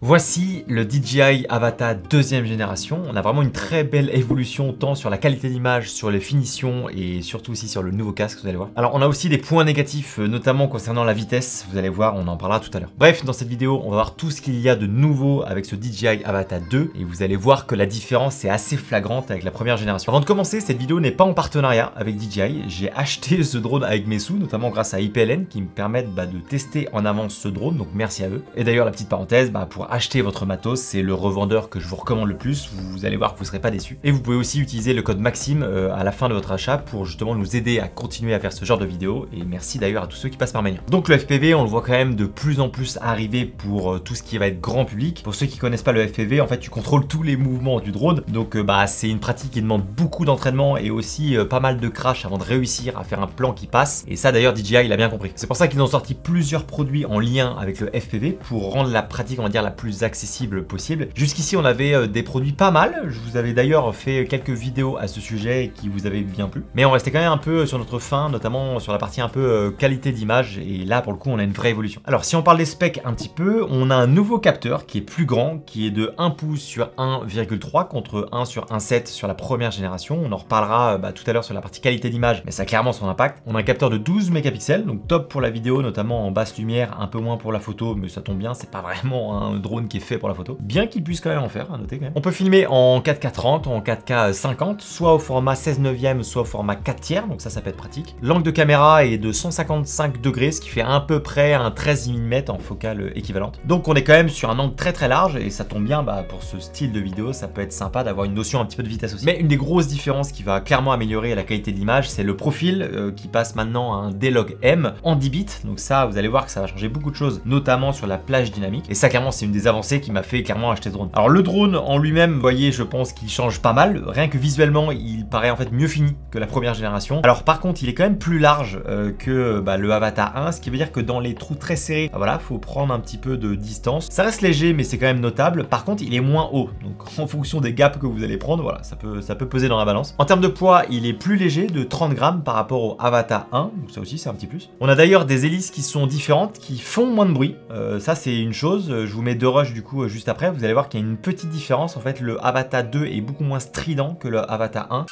Voici le DJI Avata 2e génération. On a vraiment une très belle évolution tant sur la qualité d'image, sur les finitions et surtout aussi sur le nouveau casque, vous allez voir. Alors on a aussi des points négatifs, notamment concernant la vitesse, vous allez voir, on en parlera tout à l'heure. Bref, dans cette vidéo, on va voir tout ce qu'il y a de nouveau avec ce DJI Avata 2 et vous allez voir que la différence est assez flagrante avec la première génération. Avant de commencer, cette vidéo n'est pas en partenariat avec DJI. J'ai acheté ce drone avec mes sous, notamment grâce à IPLN qui me permettent de tester en avance ce drone, donc merci à eux. Et d'ailleurs, la petite parenthèse, pour acheter votre matos, c'est le revendeur que je vous recommande le plus, vous allez voir que vous ne serez pas déçus. Et vous pouvez aussi utiliser le code Maxime à la fin de votre achat pour justement nous aider à continuer à faire ce genre de vidéos, et merci d'ailleurs à tous ceux qui passent par Mania. Donc le FPV, on le voit quand même de plus en plus arriver pour tout ce qui va être grand public. Pour ceux qui connaissent pas le FPV, en fait tu contrôles tous les mouvements du drone, donc c'est une pratique qui demande beaucoup d'entraînement et aussi pas mal de crash avant de réussir à faire un plan qui passe, et ça d'ailleurs DJI il a bien compris. C'est pour ça qu'ils ont sorti plusieurs produits en lien avec le FPV pour rendre la pratique, on va dire, la plus accessible possible. Jusqu'ici on avait des produits pas mal, je vous avais d'ailleurs fait quelques vidéos à ce sujet qui vous avaient bien plu, mais on restait quand même un peu sur notre fin, notamment sur la partie un peu qualité d'image, et là pour le coup on a une vraie évolution. Alors si on parle des specs un petit peu, on a un nouveau capteur qui est plus grand, qui est de 1 pouce sur 1,3 contre 1 sur 1,7 sur la première génération. On en reparlera tout à l'heure sur la partie qualité d'image, mais ça a clairement son impact. On a un capteur de 12 mégapixels, donc top pour la vidéo, notamment en basse lumière, un peu moins pour la photo, mais ça tombe bien, c'est pas vraiment un drone qui est fait pour la photo, bien qu'il puisse quand même en faire, à noter quand même. On peut filmer en 4K 30, en 4K 50, soit au format 16/9, soit au format 4/3, donc ça peut être pratique. L'angle de caméra est de 155 degrés, ce qui fait à peu près un 13 mm en focale équivalente. Donc on est quand même sur un angle très large, et ça tombe bien, pour ce style de vidéo, ça peut être sympa d'avoir une notion un petit peu de vitesse aussi. Mais une des grosses différences qui va clairement améliorer la qualité de l'image, c'est le profil qui passe maintenant à un D-Log M en 10 bits, donc ça, vous allez voir que ça va changer beaucoup de choses, notamment sur la plage dynamique, et ça clairement c'est une des avancées qui m'a fait clairement acheter ce drone. Alors le drone en lui-même, vous voyez, je pense qu'il change pas mal, rien que visuellement il paraît en fait mieux fini que la première génération. Alors par contre il est quand même plus large que le Avata 1, ce qui veut dire que dans les trous très serrés, voilà, faut prendre un petit peu de distance. Ça reste léger mais c'est quand même notable. Par contre il est moins haut, donc en fonction des gaps que vous allez prendre, voilà, ça peut peser dans la balance. En termes de poids, il est plus léger de 30 grammes par rapport au Avata 1, donc ça aussi c'est un petit plus. On a d'ailleurs des hélices qui sont différentes, qui font moins de bruit, ça c'est une chose. Je vous mets deux rushs du coup juste après, vous allez voir qu'il y a une petite différence. En fait le Avata 2 est beaucoup moins strident que le Avata 1.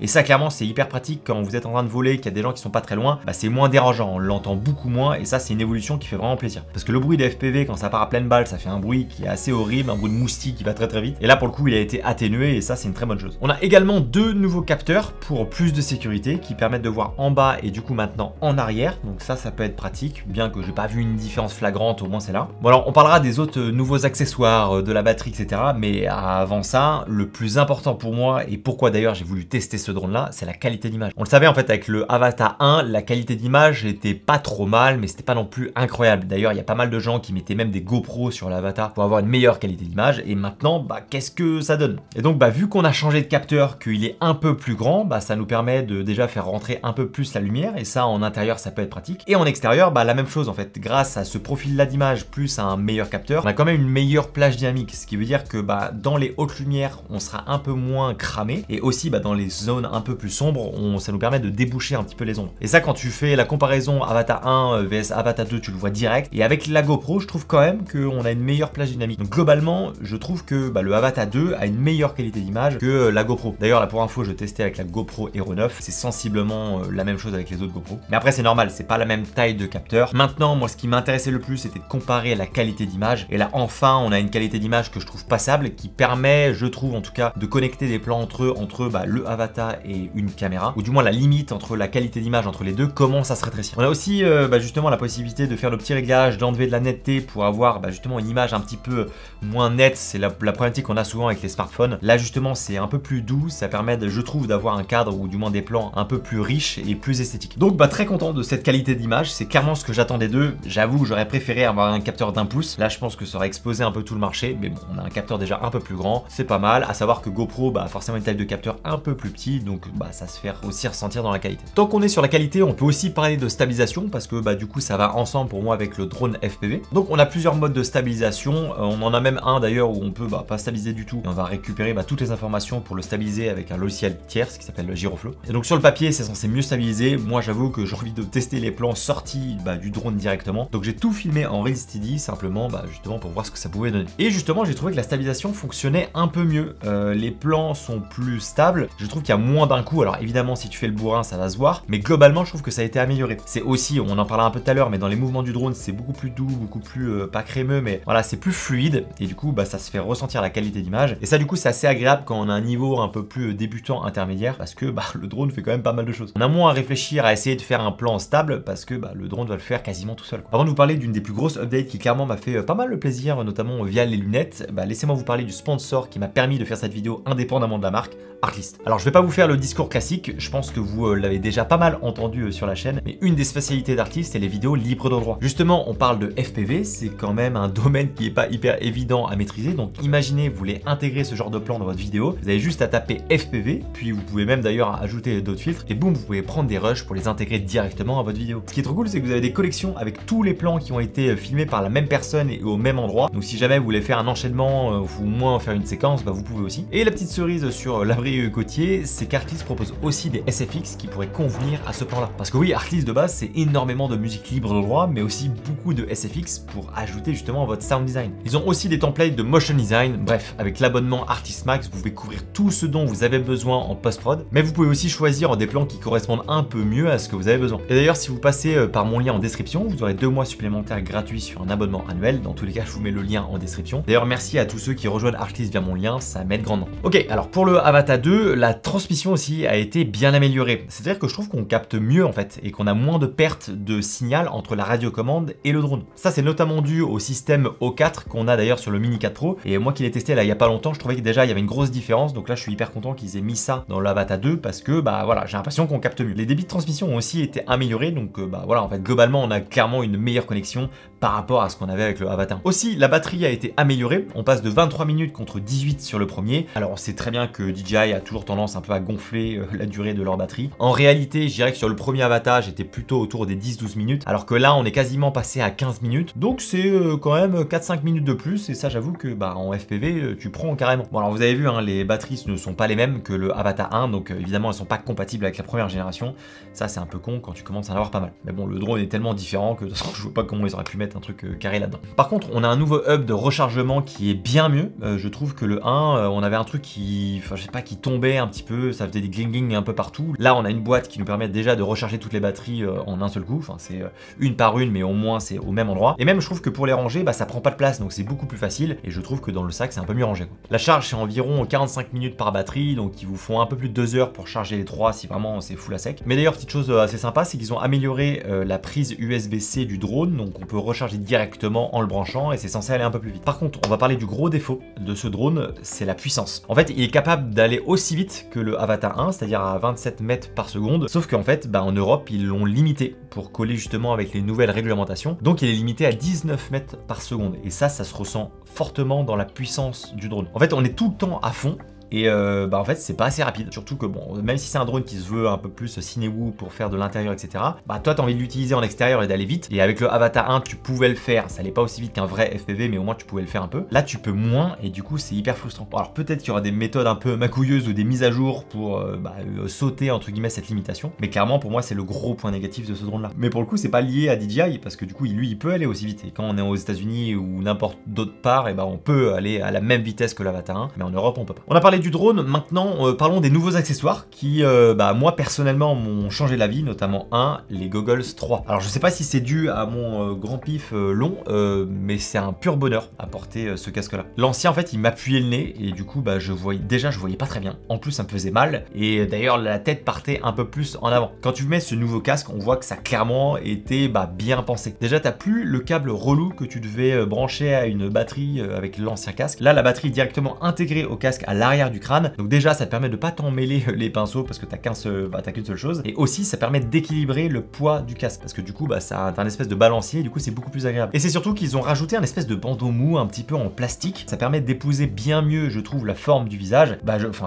Et ça clairement c'est hyper pratique quand vous êtes en train de voler, qu'il y a des gens qui sont pas très loin, c'est moins dérangeant, on l'entend beaucoup moins, et ça c'est une évolution qui fait vraiment plaisir. Parce que le bruit des FPV quand ça part à pleine balle, ça fait un bruit qui est assez horrible, un bruit de moustique qui va très vite, et là pour le coup il a été atténué, et ça c'est une très bonne chose. On a également deux nouveaux capteurs pour plus de sécurité qui permettent de voir en bas et du coup maintenant en arrière, donc ça peut être pratique, bien que j'ai pas vu une différence flagrante, au moins c'est là. Bon alors on parlera des autres nouveaux accessoires, de la batterie etc, mais avant ça, le plus important pour moi, et pourquoi d'ailleurs j'ai voulu tester ce drone là, c'est la qualité d'image. On le savait en fait avec le Avata 1, la qualité d'image était pas trop mal, mais c'était pas non plus incroyable. D'ailleurs il y a pas mal de gens qui mettaient même des GoPro sur l'Avata pour avoir une meilleure qualité d'image, et maintenant qu'est-ce que ça donne? Et donc vu qu'on a changé de capteur, qu'il est un peu plus grand, ça nous permet de déjà faire rentrer un peu plus la lumière, et ça en intérieur ça peut être pratique, et en extérieur la même chose en fait. Grâce à ce profil là d'image plus à un meilleur capteur, on a quand même une meilleure plage dynamique, ce qui veut dire que dans les hautes lumières on sera un peu moins cramé, et aussi dans les zones un peu plus sombre, ça nous permet de déboucher un petit peu les ombres. Et ça quand tu fais la comparaison Avata 1 vs Avata 2, tu le vois direct, et avec la GoPro je trouve quand même qu'on a une meilleure plage dynamique. Donc globalement je trouve que le Avata 2 a une meilleure qualité d'image que la GoPro. D'ailleurs là pour info je testais avec la GoPro Hero 9, c'est sensiblement la même chose avec les autres GoPro, mais après c'est normal, c'est pas la même taille de capteur. Maintenant moi ce qui m'intéressait le plus c'était de comparer la qualité d'image, et là enfin on a une qualité d'image que je trouve passable, qui permet, je trouve en tout cas, de connecter des plans entre le Avata et une caméra, ou du moins la limite entre la qualité d'image entre les deux commence à se rétrécir. On a aussi justement la possibilité de faire le petit réglage, d'enlever de la netteté pour avoir justement une image un petit peu moins nette. C'est la problématique qu'on a souvent avec les smartphones. Là justement c'est un peu plus doux, ça permet je trouve d'avoir un cadre, ou du moins des plans un peu plus riches et plus esthétiques. Donc très content de cette qualité d'image, c'est clairement ce que j'attendais d'eux. J'avoue j'aurais préféré avoir un capteur d'1 pouce, là je pense que ça aurait explosé un peu tout le marché, mais bon, on a un capteur déjà un peu plus grand, c'est pas mal. À savoir que GoPro forcément une taille de capteur un peu plus petit, fluide, donc ça se fait aussi ressentir dans la qualité. Tant qu'on est sur la qualité, on peut aussi parler de stabilisation, parce que du coup ça va ensemble pour moi avec le drone FPV. Donc on a plusieurs modes de stabilisation, on en a même un d'ailleurs où on peut pas stabiliser du tout, et on va récupérer toutes les informations pour le stabiliser avec un logiciel tierce qui s'appelle Giroflow. Et donc sur le papier c'est censé mieux stabiliser, moi j'avoue que j'ai envie de tester les plans sortis du drone directement, donc j'ai tout filmé en Ready Steady simplement justement pour voir ce que ça pouvait donner. Et justement j'ai trouvé que la stabilisation fonctionnait un peu mieux, les plans sont plus stables, je trouve qu'il y a moins d'un coup, alors évidemment si tu fais le bourrin ça va se voir, mais globalement je trouve que ça a été amélioré. C'est aussi, on en parlait un peu tout à l'heure, mais dans les mouvements du drone c'est beaucoup plus doux, beaucoup plus, pas crémeux, mais voilà c'est plus fluide, et du coup ça se fait ressentir la qualité d'image, et ça du coup c'est assez agréable quand on a un niveau un peu plus débutant intermédiaire, parce que le drone fait quand même pas mal de choses. On a moins à réfléchir à essayer de faire un plan stable, parce que le drone va le faire quasiment tout seul. Avant de vous parler d'une des plus grosses updates qui clairement m'a fait pas mal de plaisir, notamment via les lunettes, laissez-moi vous parler du sponsor qui m'a permis de faire cette vidéo indépendamment de la marque, Artlist. Alors je vais pas vous faire le discours classique, je pense que vous l'avez déjà pas mal entendu sur la chaîne, mais une des spécialités d'Artlist c'est les vidéos libres de droit. Justement on parle de FPV, c'est quand même un domaine qui est pas hyper évident à maîtriser, donc imaginez vous voulez intégrer ce genre de plan dans votre vidéo, vous avez juste à taper FPV, puis vous pouvez même d'ailleurs ajouter d'autres filtres, et boum vous pouvez prendre des rushs pour les intégrer directement à votre vidéo. Ce qui est trop cool c'est que vous avez des collections avec tous les plans qui ont été filmés par la même personne et au même endroit, donc si jamais vous voulez faire un enchaînement ou au moins faire une séquence, vous pouvez aussi. Et la petite cerise sur l'abri côtier, c'est qu'Artlist propose aussi des SFX qui pourraient convenir à ce plan-là. Parce que oui, Artlist de base, c'est énormément de musique libre de droit, mais aussi beaucoup de SFX pour ajouter justement votre sound design. Ils ont aussi des templates de motion design, bref, avec l'abonnement Artlist Max, vous pouvez couvrir tout ce dont vous avez besoin en post-prod, mais vous pouvez aussi choisir des plans qui correspondent un peu mieux à ce que vous avez besoin. Et d'ailleurs, si vous passez par mon lien en description, vous aurez 2 mois supplémentaires gratuits sur un abonnement annuel. Dans tous les cas, je vous mets le lien en description. D'ailleurs, merci à tous ceux qui rejoignent Artlist via mon lien, ça m'aide grandement. Ok, alors pour le Avatar 2, la transmission aussi a été bien améliorée. C'est-à-dire que je trouve qu'on capte mieux en fait, et qu'on a moins de pertes de signal entre la radiocommande et le drone. Ça, c'est notamment dû au système O4 qu'on a d'ailleurs sur le Mini 4 Pro. Et moi qui l'ai testé là il y a pas longtemps, je trouvais que déjà il y avait une grosse différence. Donc là, je suis hyper content qu'ils aient mis ça dans l'Avatar 2 parce que voilà, j'ai l'impression qu'on capte mieux. Les débits de transmission ont aussi été améliorés, donc voilà, en fait globalement on a clairement une meilleure connexion par rapport à ce qu'on avait avec le Avatar. Aussi, la batterie a été améliorée. On passe de 23 minutes contre 18 sur le premier. Alors on sait très bien que DJI a toujours tendance un peu à gonfler la durée de leur batterie. En réalité, je dirais que sur le premier Avatar, j'étais plutôt autour des 10-12 minutes, alors que là, on est quasiment passé à 15 minutes. Donc c'est quand même 4-5 minutes de plus, et ça j'avoue que en FPV, tu prends carrément. Bon alors vous avez vu, les batteries ne sont pas les mêmes que le Avatar 1, donc évidemment elles sont pas compatibles avec la première génération. Ça c'est un peu con quand tu commences à en avoir pas mal. Mais bon, le drone est tellement différent que de toute façon, je vois pas comment ils auraient pu mettre un truc carré là-dedans. Par contre, on a un nouveau hub de rechargement qui est bien mieux. Je trouve que le 1, on avait un truc qui, je sais pas, qui tombait un petit peu, ça faisait des gling un peu partout. Là, on a une boîte qui nous permet déjà de recharger toutes les batteries en un seul coup. Enfin, c'est une par une, mais au moins c'est au même endroit. Et même, je trouve que pour les ranger, ça prend pas de place, donc c'est beaucoup plus facile. Et je trouve que dans le sac, c'est un peu mieux rangé, quoi. La charge, c'est environ 45 minutes par batterie, donc ils vous font un peu plus de 2 heures pour charger les 3 si vraiment c'est full à sec. Mais d'ailleurs, petite chose assez sympa, c'est qu'ils ont amélioré la prise USB-C du drone, donc on peut recharger directement en le branchant et c'est censé aller un peu plus vite. Par contre, on va parler du gros défaut de ce drone, c'est la puissance. En fait, il est capable d'aller aussi vite que le Avatar 1, c'est-à-dire à 27 mètres par seconde, sauf qu'en fait, en Europe, ils l'ont limité pour coller justement avec les nouvelles réglementations. Donc il est limité à 19 mètres par seconde. Et ça se ressent fortement dans la puissance du drone. En fait, on est tout le temps à fond. Et en fait c'est pas assez rapide, surtout que bon, même si c'est un drone qui se veut un peu plus ciné-woo pour faire de l'intérieur, etc. Toi t'as envie de l'utiliser en extérieur et d'aller vite, et avec le Avatar 1 tu pouvais le faire, ça allait pas aussi vite qu'un vrai FPV, mais au moins tu pouvais le faire un peu. Là tu peux moins, et du coup c'est hyper frustrant. Bon, alors peut-être qu'il y aura des méthodes un peu macouilleuses ou des mises à jour pour sauter entre guillemets cette limitation, mais clairement pour moi c'est le gros point négatif de ce drone là. Mais pour le coup c'est pas lié à DJI, parce que du coup lui il peut aller aussi vite, et quand on est aux États-Unis ou n'importe d'autre part, et on peut aller à la même vitesse que l'Avatar 1, mais en Europe on peut pas. On a parlé du drone, maintenant parlons des nouveaux accessoires qui moi personnellement m'ont changé la vie, notamment les Goggles 3. Alors je sais pas si c'est dû à mon grand pif long, mais c'est un pur bonheur à porter ce casque là. L'ancien en fait il m'appuyait le nez, et du coup je voyais pas très bien, en plus ça me faisait mal, et d'ailleurs la tête partait un peu plus en avant. Quand tu mets ce nouveau casque, on voit que ça a clairement été bien pensé. Déjà t'as plus le câble relou que tu devais brancher à une batterie avec l'ancien casque. Là la batterie est directement intégrée au casque à l'arrière l'arrière du crâne. Donc déjà ça te permet de pas t'emmêler les pinceaux parce que t'as qu'une seule chose. Et aussi ça permet d'équilibrer le poids du casque parce que du coup ça a un espèce de balancier et du coup c'est beaucoup plus agréable. Et c'est surtout qu'ils ont rajouté un espèce de bandeau mou un petit peu en plastique. Ça permet d'épouser bien mieux, je trouve, la forme du visage.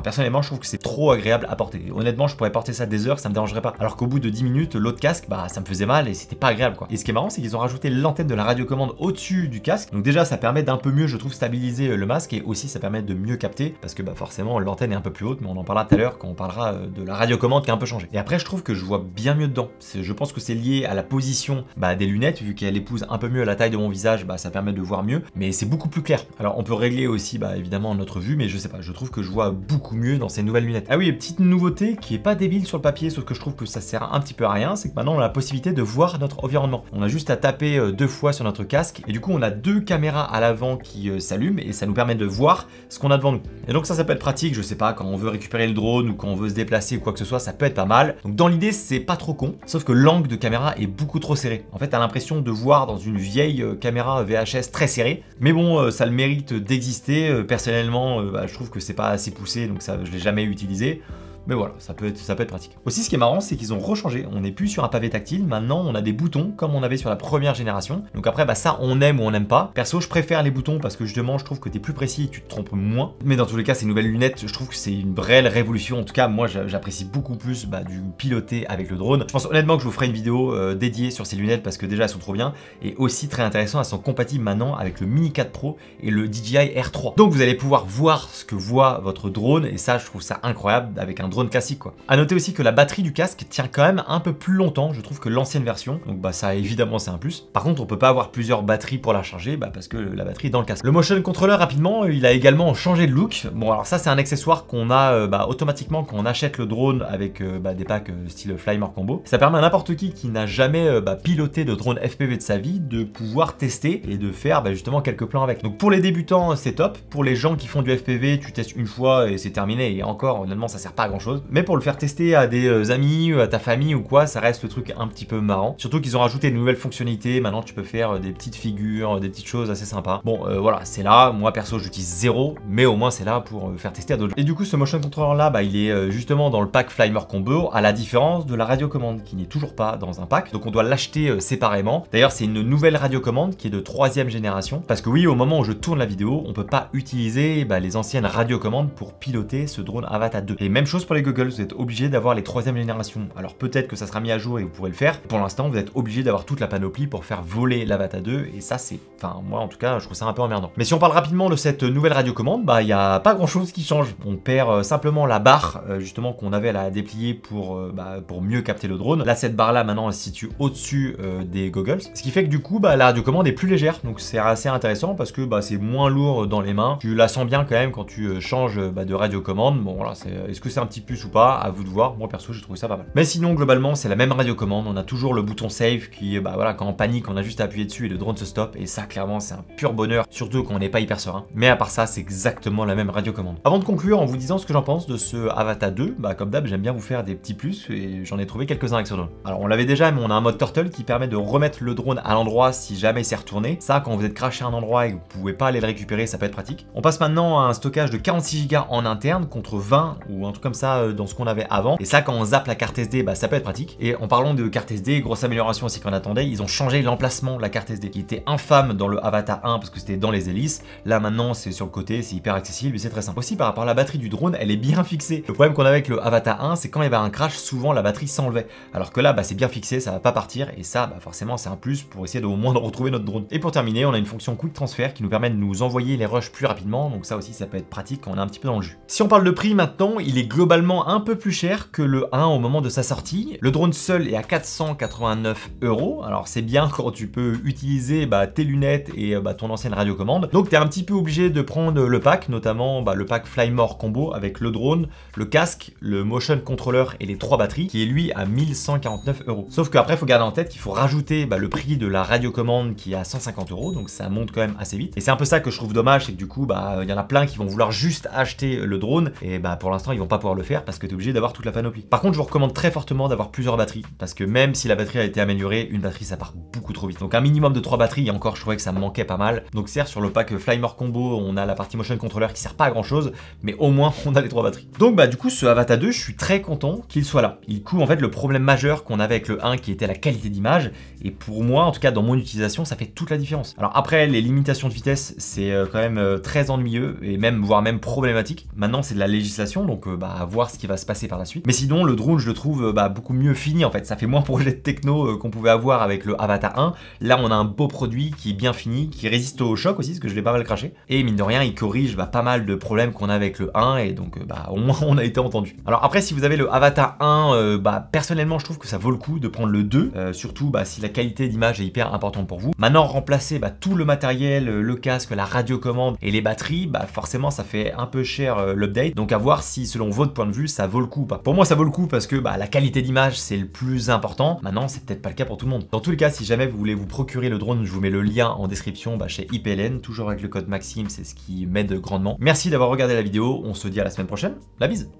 Personnellement je trouve que c'est trop agréable à porter. Honnêtement je pourrais porter ça des heures, ça me dérangerait pas. Alors qu'au bout de 10 minutes, l'autre casque, ça me faisait mal et c'était pas agréable quoi. Et ce qui est marrant, c'est qu'ils ont rajouté l'antenne de la radiocommande au-dessus du casque. Donc déjà, ça permet d'un peu mieux, je trouve, stabiliser le masque et aussi ça permet de mieux capter parce que forcément l'antenne est un peu plus haute, mais on en parlera tout à l'heure quand on parlera de la radiocommande qui a un peu changé. Et après, je trouve que je vois bien mieux dedans. Je pense que c'est lié à la position des lunettes, vu qu'elle épouse un peu mieux la taille de mon visage, ça permet de voir mieux, mais c'est beaucoup plus clair. Alors on peut régler aussi évidemment notre vue, mais je sais pas, je trouve que je vois beaucoup mieux dans ces nouvelles lunettes. Ah oui, petite nouveauté qui est pas débile sur le papier, sauf que je trouve que ça sert un petit peu à rien, c'est que maintenant on a la possibilité de voir notre environnement. On a juste à taper 2 fois sur notre casque et du coup on a 2 caméras à l'avant qui s'allument et ça nous permet de voir ce qu'on a devant nous. Et donc ça peut être pratique, je sais pas, quand on veut récupérer le drone ou quand on veut se déplacer ou quoi que ce soit, ça peut être pas mal. Donc dans l'idée c'est pas trop con, sauf que l'angle de caméra est beaucoup trop serré. En fait t'as l'impression de voir dans une vieille caméra VHS très serrée, mais bon ça a le mérite d'exister. Personnellement je trouve que c'est pas assez poussé, donc ça je l'ai jamais utilisé. Mais voilà, ça peut être pratique. Aussi, ce qui est marrant, c'est qu'ils ont rechangé. On n'est plus sur un pavé tactile. Maintenant, on a des boutons comme on avait sur la première génération. Donc après, ça, on aime ou on n'aime pas. Perso, je préfère les boutons parce que justement, je trouve que t'es plus précis et tu te trompes moins. Mais dans tous les cas, ces nouvelles lunettes, je trouve que c'est une réelle révolution. En tout cas, moi, j'apprécie beaucoup plus du piloter avec le drone. Je pense honnêtement que je vous ferai une vidéo dédiée sur ces lunettes parce que déjà, elles sont trop bien. Et aussi, très intéressant, elles sont compatibles maintenant avec le Mini 4 Pro et le DJI R3. Donc, vous allez pouvoir voir ce que voit votre drone. Et ça, je trouve ça incroyable avec un drone classique quoi. À noter aussi que la batterie du casque tient quand même un peu plus longtemps, je trouve, que l'ancienne version. Donc ça évidemment c'est un plus. Par contre on peut pas avoir plusieurs batteries pour la charger parce que la batterie est dans le casque. Le motion controller rapidement, il a également changé de look. Bon alors ça c'est un accessoire qu'on a automatiquement quand on achète le drone avec des packs style Flymore Combo. Ça permet à n'importe qui n'a jamais piloté de drone FPV de sa vie de pouvoir tester et de faire justement quelques plans avec. Donc pour les débutants c'est top. Pour les gens qui font du FPV, tu testes une fois et c'est terminé et encore honnêtement ça sert pas à grand chose. Mais pour le faire tester à des amis, à ta famille ou quoi, ça reste le truc un petit peu marrant. Surtout qu'ils ont rajouté de nouvelles fonctionnalités. Maintenant tu peux faire des petites figures, des petites choses assez sympas. Bon voilà, c'est là. Moi perso j'utilise zéro, mais au moins c'est là pour faire tester à d'autres gens. Et du coup ce motion controller là, il est justement dans le pack Flymore Combo, à la différence de la radiocommande qui n'est toujours pas dans un pack. Donc on doit l'acheter séparément. D'ailleurs c'est une nouvelle radiocommande qui est de 3e génération. Parce que oui, au moment où je tourne la vidéo, on peut pas utiliser les anciennes radiocommandes pour piloter ce drone Avata 2. Et même chose pour les goggles, vous êtes obligé d'avoir les 3e génération. Alors peut-être que ça sera mis à jour et vous pourrez le faire. Pour l'instant, vous êtes obligé d'avoir toute la panoplie pour faire voler l'Avata 2 et ça c'est, moi en tout cas, je trouve ça un peu emmerdant. Mais si on parle rapidement de cette nouvelle radiocommande, il n'y a pas grand chose qui change. On perd simplement la barre justement qu'on avait à la déplier pour mieux capter le drone. Là cette barre là maintenant elle se situe au-dessus des goggles. Ce qui fait que du coup la radiocommande est plus légère. Donc c'est assez intéressant parce que c'est moins lourd dans les mains. Tu la sens bien quand même quand tu changes de radiocommande. Bon voilà, est-ce que c'est un petit plus ou pas? À vous de voir. Moi perso j'ai trouvé ça pas mal. Mais sinon globalement c'est la même radiocommande. On a toujours le bouton save qui quand on panique on a juste à appuyer dessus et le drone se stoppe. Et ça clairement c'est un pur bonheur. Surtout quand on n'est pas hyper serein. Mais à part ça c'est exactement la même radiocommande. Avant de conclure en vous disant ce que j'en pense de ce Avata 2, comme d'hab j'aime bien vous faire des petits plus et j'en ai trouvé quelques-uns avec ce drone. Alors on l'avait déjà mais on a un mode turtle qui permet de remettre le drone à l'endroit si jamais il s'est retourné. Ça quand vous êtes craché à un endroit et que vous pouvez pas aller le récupérer ça peut être pratique. On passe maintenant à un stockage de 46 Go en interne contre 20 ou un truc comme ça dans ce qu'on avait avant. Et ça quand on zappe la carte SD ça peut être pratique. Et en parlant de carte SD, grosse amélioration aussi qu'on attendait, ils ont changé l'emplacement de la carte SD qui était infâme dans le Avata 1 parce que c'était dans les hélices. Là maintenant c'est sur le côté, c'est hyper accessible et c'est très simple. Aussi par rapport à la batterie du drone, elle est bien fixée. Le problème qu'on avait avec le Avata 1 c'est quand il y avait un crash, souvent la batterie s'enlevait. Alors que là c'est bien fixé, ça va pas partir et ça forcément c'est un plus pour essayer au moins de retrouver notre drone. Et pour terminer on a une fonction Quick Transfer qui nous permet de nous envoyer les rushs plus rapidement, donc ça aussi ça peut être pratique quand on est un petit peu dans le jus. Si on parle de prix maintenant, il est globalement un peu plus cher que le 1 au moment de sa sortie. Le drone seul est à 489 €. Alors c'est bien quand tu peux utiliser tes lunettes et ton ancienne radiocommande. Donc tu es un petit peu obligé de prendre le pack, notamment le pack Flymore Combo avec le drone, le casque, le motion controller et les 3 batteries qui est lui à 1149 €. Sauf qu'après il faut garder en tête qu'il faut rajouter le prix de la radiocommande qui est à 150 €, donc ça monte quand même assez vite. Et c'est un peu ça que je trouve dommage, c'est que du coup il y en a plein qui vont vouloir juste acheter le drone et pour l'instant ils vont pas pouvoir le faire faire parce que tu es obligé d'avoir toute la panoplie. Par contre, je vous recommande très fortement d'avoir plusieurs batteries parce que même si la batterie a été améliorée, une batterie ça part beaucoup trop vite. Donc un minimum de 3 batteries, et encore je trouvais que ça me manquait pas mal. Donc certes sur le pack Flymore Combo, on a la partie motion controller qui sert pas à grand chose, mais au moins on a les 3 batteries. Donc bah du coup ce Avata 2, je suis très content qu'il soit là. Il couvre en fait le problème majeur qu'on avait avec le 1 qui était la qualité d'image, et pour moi en tout cas dans mon utilisation ça fait toute la différence. Alors après les limitations de vitesse c'est quand même très ennuyeux et même voire même problématique. Maintenant c'est de la législation donc bah à voir ce qui va se passer par la suite. Mais sinon le drone je le trouve beaucoup mieux fini en fait, ça fait moins projet de techno qu'on pouvait avoir avec le Avata 1. Là on a un beau produit qui est bien fini, qui résiste au choc aussi parce que je l'ai pas mal craché. Et mine de rien il corrige pas mal de problèmes qu'on a avec le 1 et donc au moins on a été entendu. Alors après si vous avez le Avata 1, personnellement je trouve que ça vaut le coup de prendre le 2, surtout si la qualité d'image est hyper importante pour vous. Maintenant remplacer tout le matériel, le casque, la radiocommande et les batteries, forcément ça fait un peu cher l'update, donc à voir si selon votre point de vue ça vaut le coup ou pas. Pour moi ça vaut le coup parce que la qualité d'image c'est le plus important. Maintenant c'est peut-être pas le cas pour tout le monde. Dans tous les cas si jamais vous voulez vous procurer le drone, je vous mets le lien en description chez IPLN, toujours avec le code Maxime, c'est ce qui m'aide grandement. Merci d'avoir regardé la vidéo, on se dit à la semaine prochaine, la bise.